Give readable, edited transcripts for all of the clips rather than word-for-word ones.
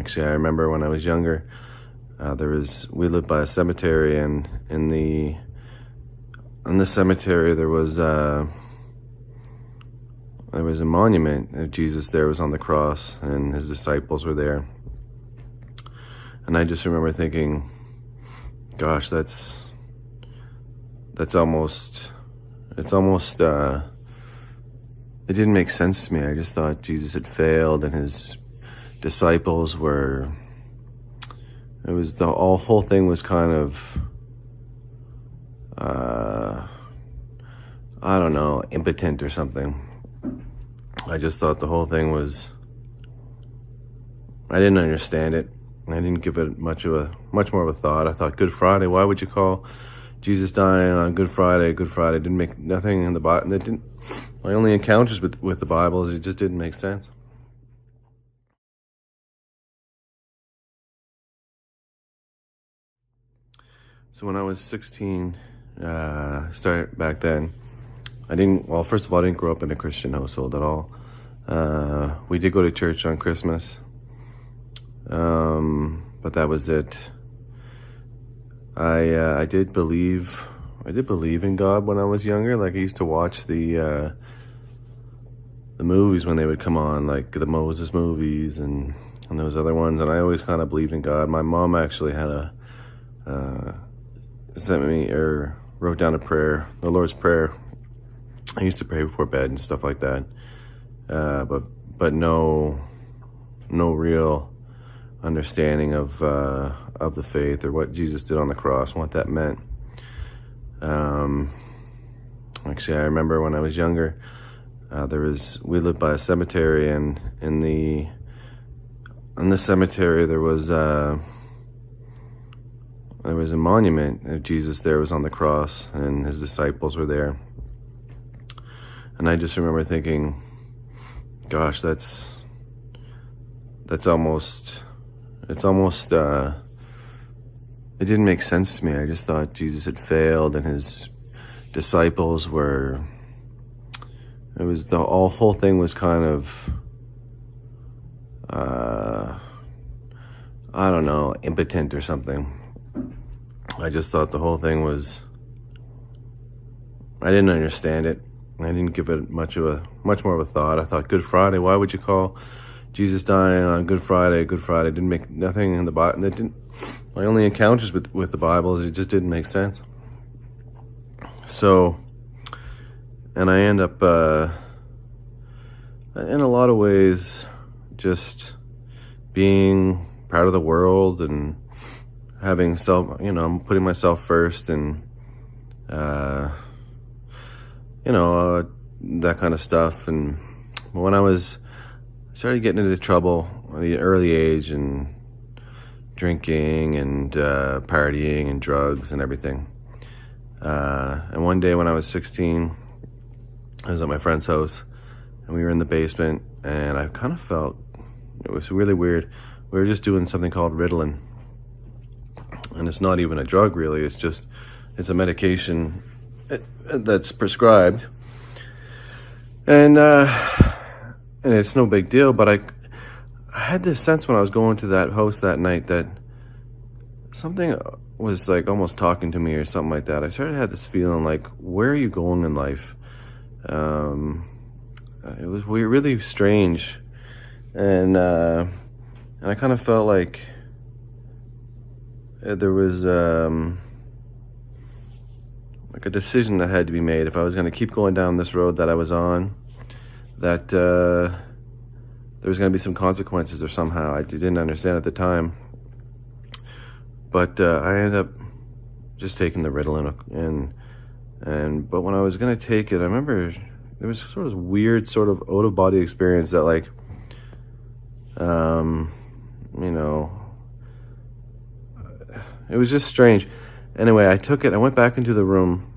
Actually, I remember when I was younger, we lived by a cemetery, and in the cemetery there was a monument of Jesus. There was on the cross, and his disciples were there. And I just remember thinking, gosh, it's almost it didn't make sense to me. I just thought Jesus had failed, and his disciples were. Whole thing was kind of, I don't know, impotent or something. I just thought the whole thing was. I didn't understand it. I didn't give it much more of a thought. I thought, Good Friday. Why would you call Jesus dying on Good Friday? Good Friday didn't make nothing in the Bible. My only encounters with the Bible is it just didn't make sense. So when I was 16, started back then. First of all, I didn't grow up in a Christian household at all. We did go to church on Christmas, but that was it. I did believe in God when I was younger. Like, I used to watch the movies when they would come on, like the Moses movies and those other ones, and I always kind of believed in God. My mom actually had wrote down a prayer, the Lord's Prayer. I used to pray before bed and stuff like that, but no real understanding of the faith or what Jesus did on the cross and what that meant. Actually, I remember when I was younger, we lived by a cemetery, and in the cemetery there was a monument of Jesus. There was on the cross, and his disciples were there. And I just remember thinking, gosh, it didn't make sense to me. I just thought Jesus had failed, and his disciples were. Whole thing was kind of, I don't know, impotent or something. I just thought the whole thing was. I didn't understand it. I didn't give it much more of a thought. I thought, Good Friday. Why would you call Jesus dying on Good Friday? Good Friday didn't make nothing in the Bible. My only encounters with the Bible is it just didn't make sense. So, and I end up in a lot of ways just being proud of the world and having I'm putting myself first, and that kind of stuff. And when I started getting into trouble at an early age, and drinking and partying and drugs and everything. And one day when I was 16, I was at my friend's house, and we were in the basement, and I kind of felt, it was really weird. We were just doing something called Ritalin. And it's not even a drug, really. It's a medication that's prescribed. And it's no big deal, but I had this sense when I was going to that house that night that something was like almost talking to me or something like that. I started to have this feeling like, where are you going in life? It was really strange. And I kind of felt like there was like a decision that had to be made if I was going to keep going down this road that I was on, that there was going to be some consequences or somehow. I didn't understand at the time. But I ended up just taking the Ritalin, but when I was going to take it, I remember there was sort of weird sort of out-of-body experience that, like, it was just strange. Anyway, I took it. I went back into the room,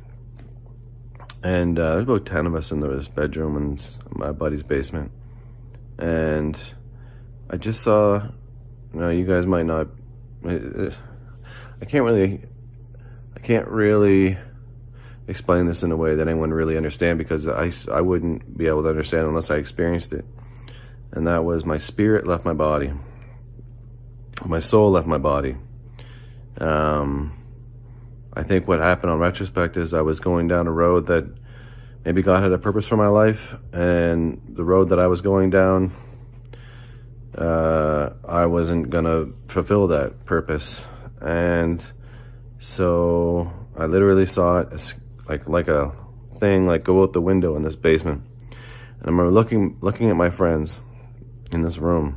and there was about 10 of us in this bedroom in my buddy's basement. And I just saw, you guys might not, I can't really explain this in a way that anyone really understand, because I wouldn't be able to understand unless I experienced it. And that was, my spirit left my body. My soul left my body. I think what happened on retrospect is I was going down a road that maybe God had a purpose for my life, and the road that I was going down, I wasn't gonna fulfill that purpose. And so I literally saw it as like a thing like go out the window in this basement. And I remember looking at my friends in this room.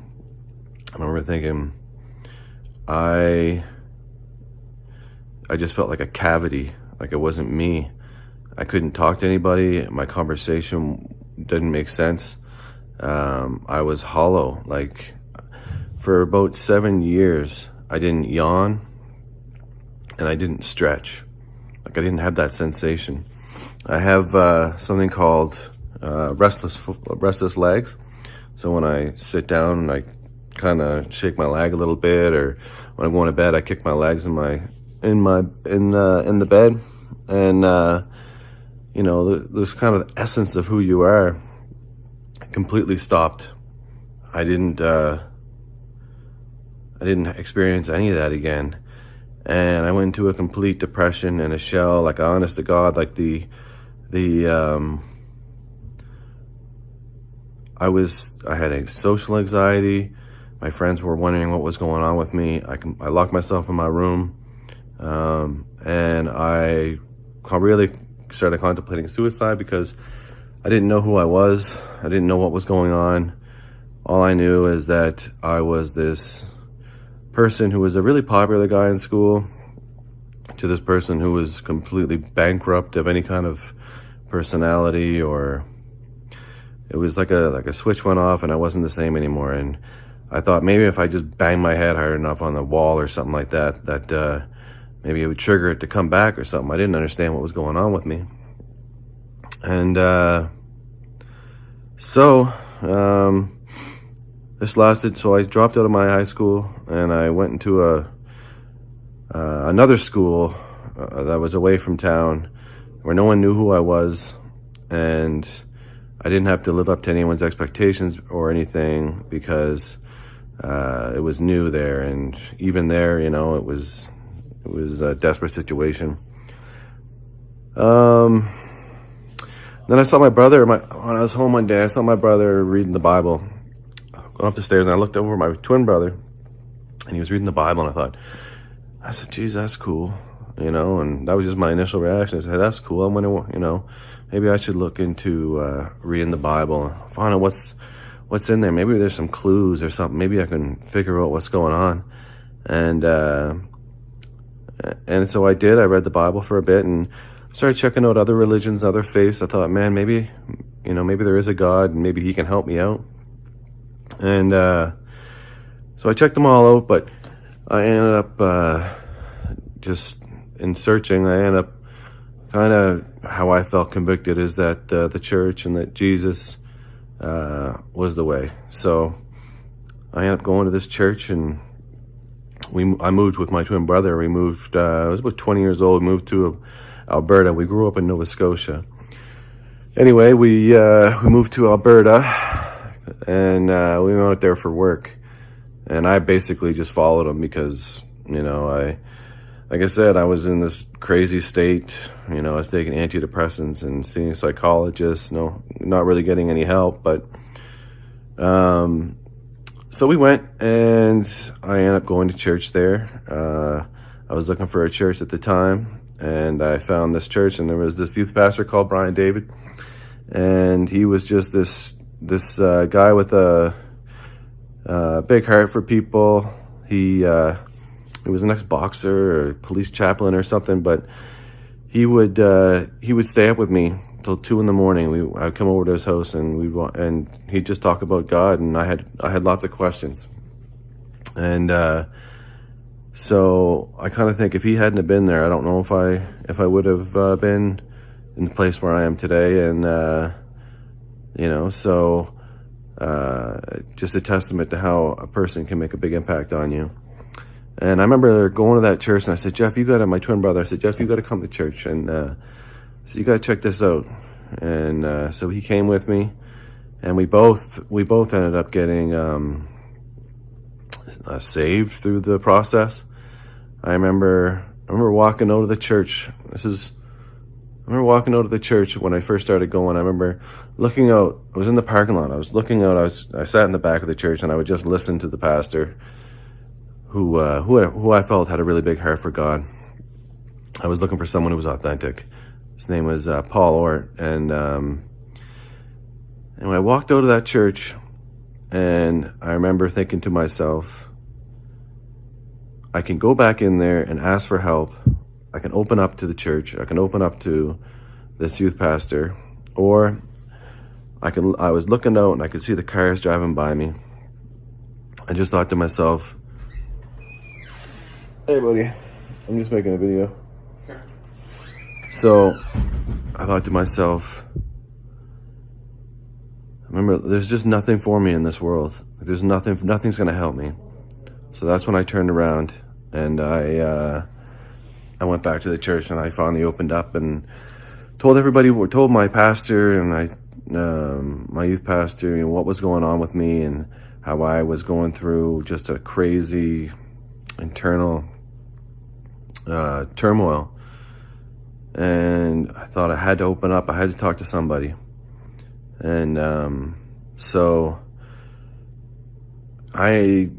I remember thinking, I just felt like a cavity, like it wasn't me. I couldn't talk to anybody. My conversation didn't make sense. I was hollow. Like for about 7 years, I didn't yawn and I didn't stretch. Like I didn't have that sensation. I have something called restless legs. So when I sit down and I kind of shake my leg a little bit, or when I'm going to bed, I kick my legs in the bed, and you know, there's kind of the essence of who you are completely stopped. I didn't experience any of that again, and I went into a complete depression and a shell. Like honest to God, like I had a social anxiety. My friends were wondering what was going on with me. I locked myself in my room, and I really started contemplating suicide because I didn't know who I was. I didn't know what was going on. All I knew is that I was this person who was a really popular guy in school to this person who was completely bankrupt of any kind of personality, or it was like a switch went off and I wasn't the same anymore. And I thought maybe if I just banged my head hard enough on the wall or something like that, maybe it would trigger it to come back or something. I didn't understand what was going on with me. And so this lasted. So I dropped out of my high school and I went into another school that was away from town, where no one knew who I was, and I didn't have to live up to anyone's expectations or anything because it was new there. And even there, you know, it was a desperate situation. Then I saw my brother, when I was home one day, I saw my brother reading the Bible, going up the stairs, and I looked over at my twin brother, and he was reading the Bible, and I said, geez, that's cool, you know, and that was just my initial reaction. I said, hey, that's cool. I'm wondering, you know, maybe I should look into reading the Bible, find out what's in there. Maybe there's some clues or something. Maybe I can figure out what's going on. And so I did. I read the Bible for a bit and started checking out other religions, other faiths. I thought, man, maybe there is a God and maybe he can help me out. And so I checked them all out, but I ended up just in searching, I ended up kind of how I felt convicted is that the church and that Jesus was the way. So I ended up going to this church, and I moved with my twin brother. We moved, I was about 20 years old, moved to Alberta. We grew up in Nova Scotia. Anyway, we moved to Alberta, and we went out there for work. And I basically just followed him because, you know, like I said, I was in this crazy state. You know, I was taking antidepressants and seeing psychologists, not really getting any help. But so we went, and I ended up going to church there. I was looking for a church at the time, and I found this church, and there was this youth pastor called Brian David, and he was just this guy with a big heart for people. He was an ex-boxer or police chaplain or something, but he would stay up with me till 2 a.m. I'd come over to his house, and he'd just talk about God, and I had lots of questions. And so I kind of think if he hadn't have been there, I don't know if I would have been in the place where I am today. And you know, so just a testament to how a person can make a big impact on you. And I remember going to that church, and I said, Jeff, my twin brother, I said, Jeff, you got to come to church, and so you got to check this out. And so he came with me, and we both ended up getting saved through the process. I remember walking out of the church. I remember walking out of the church when I first started going. I remember looking out. I was in the parking lot. I was looking out. I sat in the back of the church, and I would just listen to the pastor, who I felt had a really big heart for God. I was looking for someone who was authentic. His name was Paul Ort, and when I walked out of that church, and I remember thinking to myself, I can go back in there and ask for help. I can open up to the church. I can open up to this youth pastor, or I was looking out and I could see the cars driving by me. I just thought to myself, hey buddy, I'm just making a video. So I thought to myself, remember, there's just nothing for me in this world. There's nothing's gonna help me. So that's when I turned around and I went back to the church, and I finally opened up and told my pastor and my youth pastor, what was going on with me and how I was going through just a crazy internal turmoil. And I thought I had to open up. I had to talk to somebody. And so I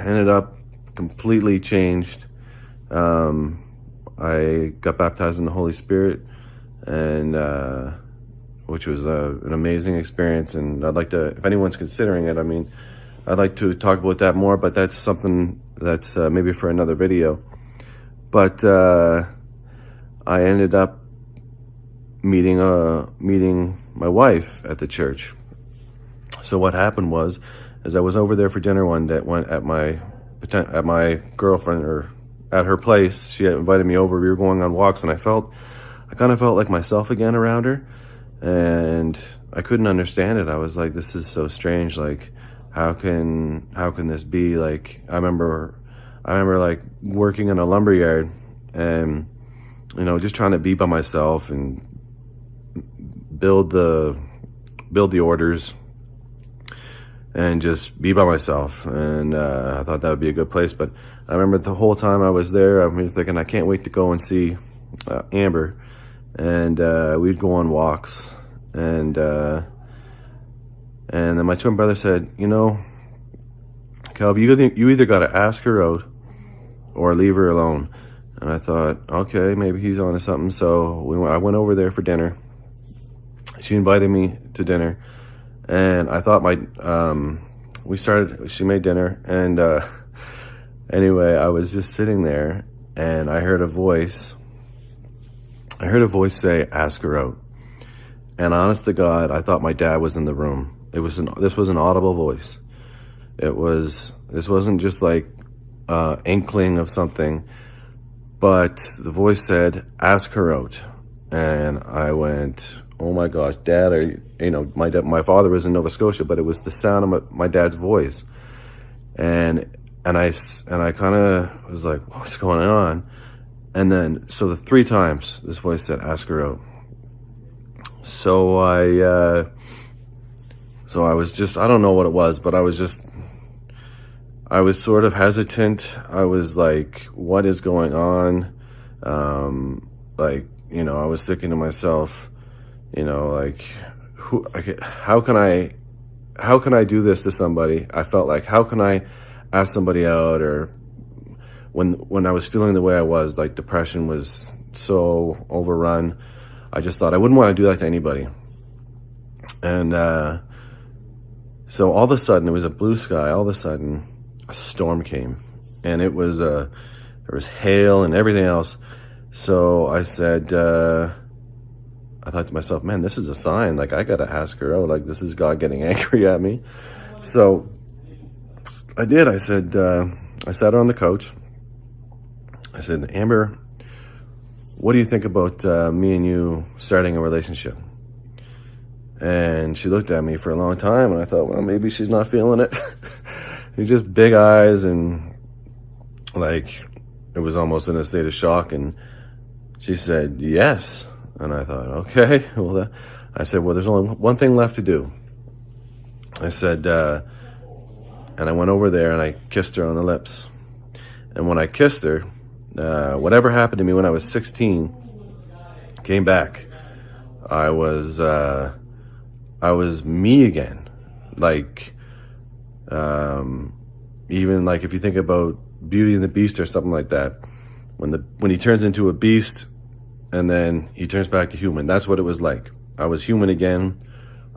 ended up completely changed. I got baptized in the Holy Spirit, and which was an amazing experience. And I'd like to, if anyone's considering it, I'd like to talk about that more, but that's something that's maybe for another video. But I ended up meeting my wife at the church. So what happened was, as I was over there for dinner one day, at my girlfriend, or at her place, she invited me over. We were going on walks, and I kind of felt like myself again around her, and I couldn't understand it. I was like, this is so strange. Like, how can this be? Like, I remember like working in a lumber yard, and just trying to be by myself and build the orders and just be by myself. And I thought that would be a good place. But I remember the whole time I was there, I was thinking, I can't wait to go and see Amber. And we'd go on walks. And then my twin brother said, Calv, you either got to ask her out or leave her alone. And I thought, okay, maybe he's on to something. So I went over there for dinner. She invited me to dinner, and I thought she made dinner, and anyway, I was just sitting there, and I heard a voice say, ask her out. And honest to God, I thought my dad was in the room. This was an audible voice. This wasn't just like inkling of something, but the voice said, ask her out. And I went, oh my gosh, Dad, my father was in Nova Scotia, but it was the sound of my dad's voice. And I kind of was like, what's going on? And then, so the 3 times this voice said, ask her out. So I was just, I don't know what it was, but I was sort of hesitant. I was like, what is going on? I was thinking to myself, how can I do this to somebody? I felt like, how can I ask somebody out? Or when I was feeling the way I was, like depression was so overrun, I just thought I wouldn't want to do that to anybody. And so all of a sudden, it was a blue sky. All of a sudden, a storm came, and there was hail and everything else. So I said, I thought to myself, man, this is a sign. Like, I got to ask her out. Like, this is God getting angry at me. So I did. I said, I sat her on the couch. I said, Amber, what do you think about me and you starting a relationship? And she looked at me for a long time, and I thought, well, maybe she's not feeling it. She's just big eyes, and like, it was almost in a state of shock. And she said, yes. And I thought, okay, well, I said, well, there's only one thing left to do. I said, And I went over there and I kissed her on the lips. And when I kissed her, whatever happened to me when I was 16 came back. I was me again. Like, even like if you think about Beauty and the Beast or something like that, when he turns into a beast and then he turns back to human, that's what it was like. I was human again.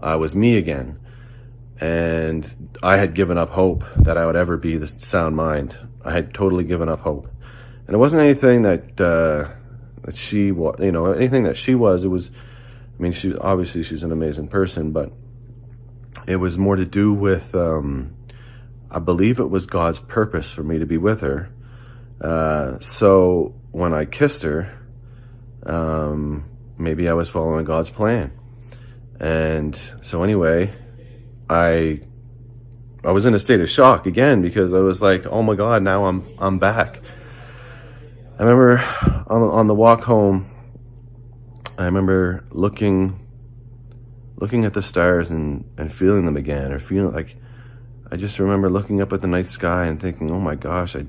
I was me again. And I had given up hope that I would ever be the sound mind. I had totally given up hope. And it wasn't anything that she was, anything that she was. It was, I mean, she's an amazing person, but it was more to do with, I believe it was God's purpose for me to be with her. So when I kissed her, maybe I was following God's plan. And so anyway, I was in a state of shock again, because I was like, oh my God, now I'm back. I remember on the walk home, I remember looking at the stars and feeling them again, or feeling like, I just remember looking up at the night sky and thinking, oh my gosh, I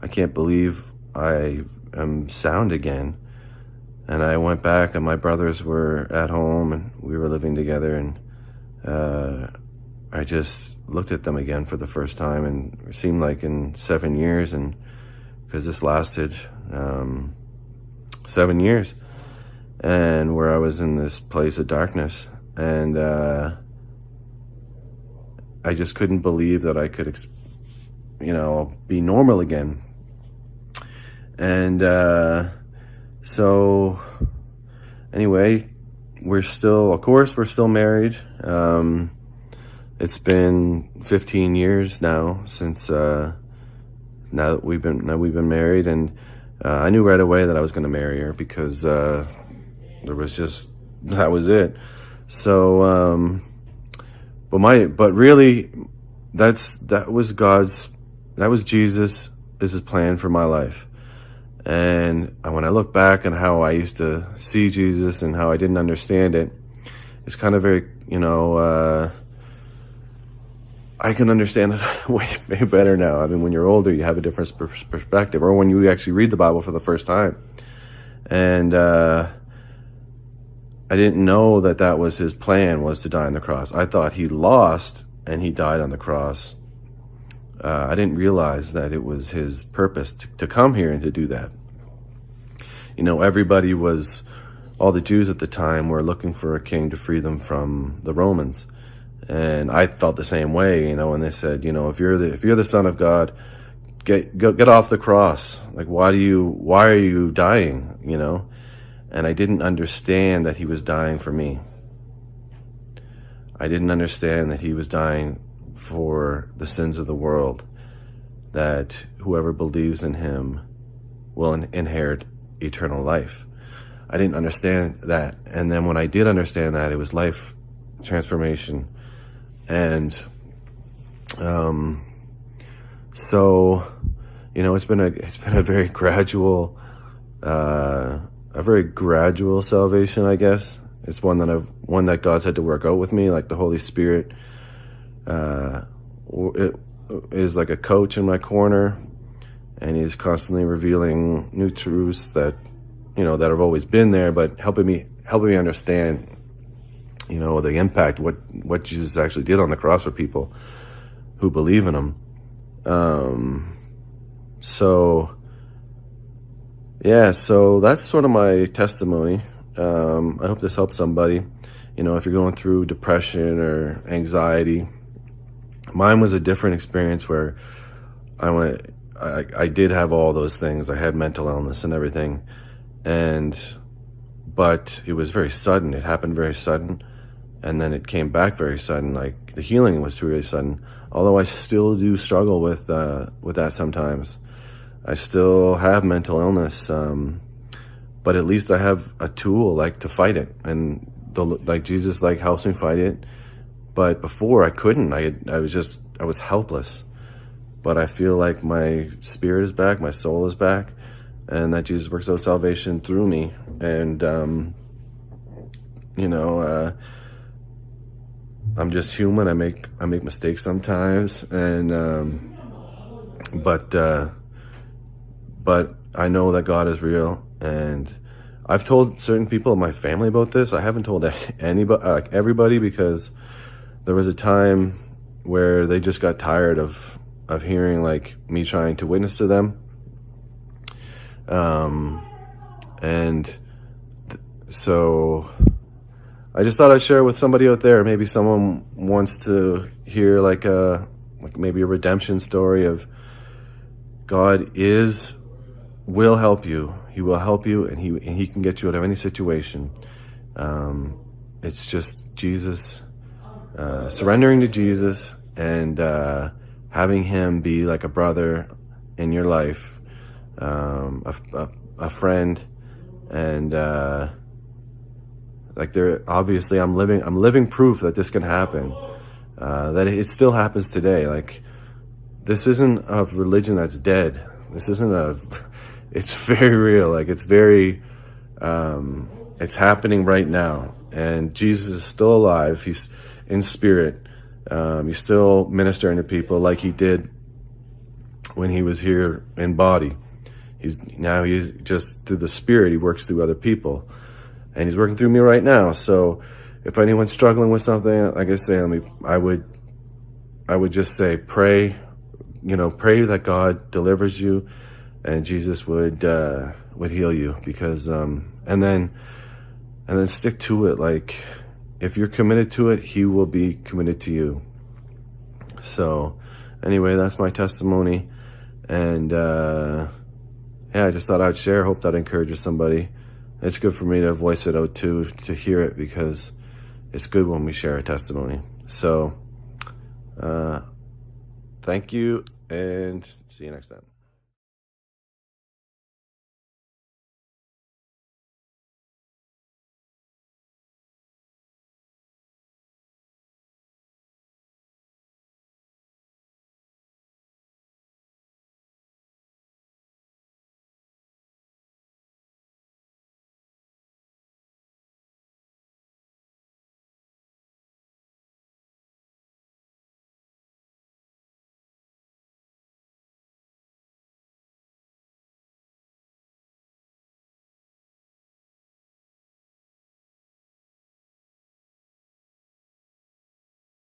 can't believe I am sound again. And I went back and my brothers were at home and we were living together, and I just looked at them again for the first time, and it seemed like in 7 years, and because this lasted 7 years, and where I was in this place of darkness, and I just couldn't believe that I could, be normal again. And so anyway, we're still married. It's been 15 years now since now that we've been married, and I knew right away that I was going to marry her, because that was it. So but really that was Jesus' plan for my life. And when I look back on how I used to see Jesus and how I didn't understand it, it's kind of very, I can understand it way better now. I mean, when you're older, you have a different perspective, or when you actually read the Bible for the first time. And I didn't know that was his plan, was to die on the cross. I thought he lost and he died on the cross. I didn't realize that it was his purpose to come here and to do that. All the Jews at the time were looking for a king to free them from the Romans. And I felt the same way, and they said, if you're the Son of God, get off the cross. Like, why are you dying? And I didn't understand that he was dying for me. I didn't understand that he was dying for the sins of the world, that whoever believes in him will inherit eternal life. I didn't understand that. And then when I did understand that, it was life transformation. And so it's been a very gradual salvation, I guess. It's one that God's had to work out with me. Like, the Holy Spirit it is like a coach in my corner, and he's constantly revealing new truths that that have always been there, but helping me understand the impact, what Jesus actually did on the cross for people who believe in him. So that's sort of my testimony. I hope this helps somebody. If you're going through depression or anxiety, mine was a different experience, where I did have all those things. I had mental illness and everything, but it was very sudden. It happened very sudden, and then it came back very sudden. Like, the healing was really sudden. Although I still do struggle with that sometimes. I still have mental illness, but at least I have a tool to fight it, and Jesus helps me fight it. But before, I couldn't. I was helpless. But I feel like my spirit is back, my soul is back, and that Jesus works out salvation through me. And I'm just human. I make mistakes sometimes, and but I know that God is real, and I've told certain people in my family about this. I haven't told anybody, like everybody, because there was a time where they just got tired of hearing like me trying to witness to them, and so I just thought I'd share it with somebody out there. Maybe someone wants to hear like maybe a redemption story of God will help you. He will help you, and he can get you out of any situation. It's just Jesus, surrendering to Jesus, and having him be like a brother in your life, a friend, and like obviously I'm living proof that this can happen, that it still happens today. Like, this isn't a religion that's dead. This isn't it's very real. Like, it's very, it's happening right now. And Jesus is still alive. He's in spirit. He's still ministering to people like he did when he was here in body. He's just through the spirit, he works through other people. And he's working through me right now. So if anyone's struggling with something, like I say, I would just say, pray that God delivers you, and Jesus would heal you, because and then stick to it. Like, if you're committed to it, he will be committed to you. So anyway, that's my testimony, and yeah, I just thought I'd share. Hope that encourages somebody. It's good for me to voice it out too, to hear it, because it's good when we share a testimony. So thank you, and see you next time.